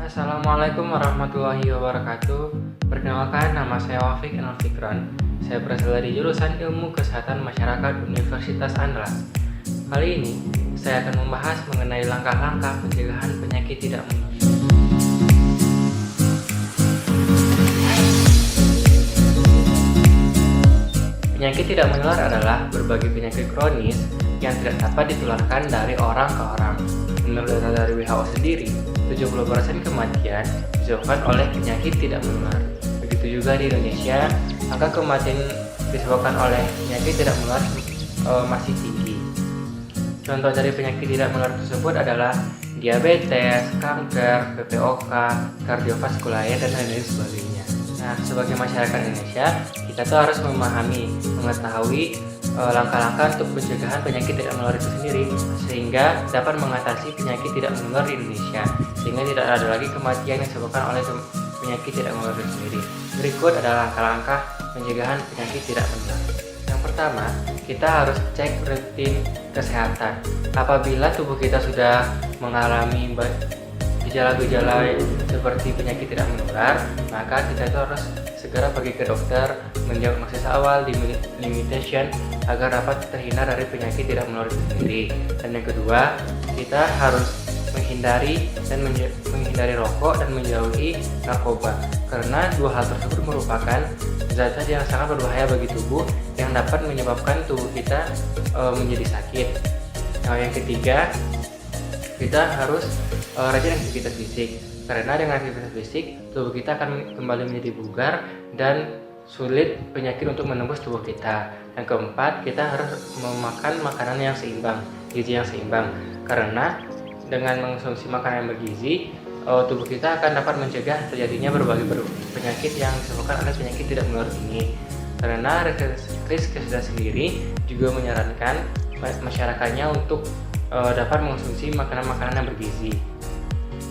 Assalamualaikum warahmatullahi wabarakatuh. Perkenalkan, nama saya Wafik Enal Fikran. Saya berasal dari jurusan Ilmu Kesehatan Masyarakat Universitas Andalas. Kali ini saya akan membahas mengenai langkah-langkah pencegahan penyakit tidak menular. Penyakit tidak menular adalah berbagai penyakit kronis yang tidak dapat ditularkan dari orang ke orang. Menurut data dari WHO sendiri, 70% kematian disebabkan oleh penyakit tidak menular. Begitu juga di Indonesia, angka kematian disebabkan oleh penyakit tidak menular masih tinggi. Contoh dari penyakit tidak menular tersebut adalah diabetes, kanker, PPOK, kardiovaskular, dan lain-lain sebagainya. Nah, sebagai masyarakat Indonesia, kita tuh harus mengetahui langkah-langkah untuk pencegahan penyakit tidak menular itu sendiri, sehingga dapat mengatasi penyakit tidak menular di Indonesia, sehingga tidak ada lagi kematian yang disebabkan oleh penyakit tidak menular itu sendiri. Berikut adalah langkah-langkah pencegahan penyakit tidak menular. Yang pertama, kita harus cek rutin kesehatan. Apabila tubuh kita sudah mengalami gejala-gejala seperti penyakit tidak menular, maka kita itu harus segera pergi ke dokter, mendiagnosis awal di limitation agar dapat terhindar dari penyakit tidak menular itu sendiri. Dan yang kedua, kita harus menghindari rokok dan menjauhi narkoba, karena dua hal tersebut merupakan zat-zat yang sangat berbahaya bagi tubuh yang dapat menyebabkan tubuh kita menjadi sakit. Nah, yang ketiga, kita harus rajin aktivitas fisik, karena dengan aktivitas fisik tubuh kita akan kembali menjadi bugar dan sulit penyakit untuk menembus tubuh kita. Yang keempat, kita harus memakan makanan yang seimbang, gizi yang seimbang, karena dengan mengonsumsi makanan yang bergizi, tubuh kita akan dapat mencegah terjadinya berbagai penyakit yang disebabkan oleh penyakit tidak menular ini. Karena Riskesda sendiri juga menyarankan masyarakatnya untuk dapat mengonsumsi makanan-makanan yang bergizi.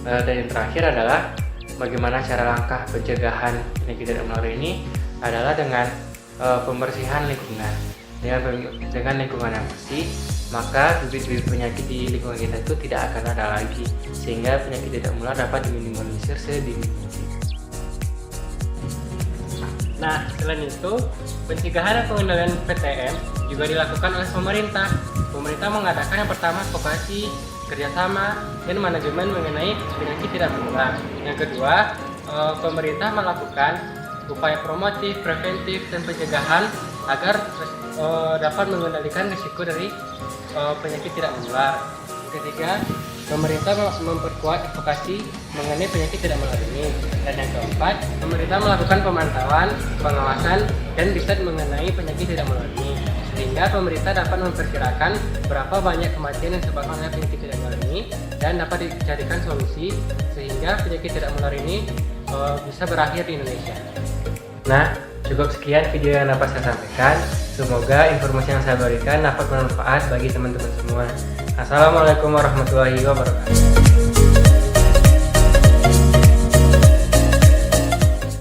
Dan yang terakhir adalah bagaimana cara langkah pencegahan penyakit tidak menular ini adalah dengan pembersihan lingkungan. Dengan lingkungan yang bersih, maka bibit-bibit penyakit di lingkungan kita itu tidak akan ada lagi, sehingga penyakit tidak menular dapat diminimalisir sedini mungkin. Nah, selain itu, pencegahan dan pengendalian PTM juga dilakukan oleh pemerintah. Pemerintah mengadakan yang pertama advokasi, kerjasama, dan manajemen mengenai penyakit tidak menular. Yang kedua, pemerintah melakukan upaya promotif, preventif, dan pencegahan agar dapat mengendalikan risiko dari penyakit tidak menular. Ketiga, pemerintah memperkuat advokasi mengenai penyakit tidak menular ini. Dan yang keempat, pemerintah melakukan pemantauan, pengawasan, dan riset mengenai penyakit tidak menular ini, sehingga pemerintah dapat memperkirakan berapa banyak kematian yang disebabkan oleh penyakit tidak menular ini dan dapat dicarikan solusi sehingga penyakit tidak menular ini bisa berakhir di Indonesia. Nah, cukup sekian video yang dapat saya sampaikan. Semoga informasi yang saya berikan dapat bermanfaat bagi teman-teman semua. Assalamualaikum warahmatullahi wabarakatuh.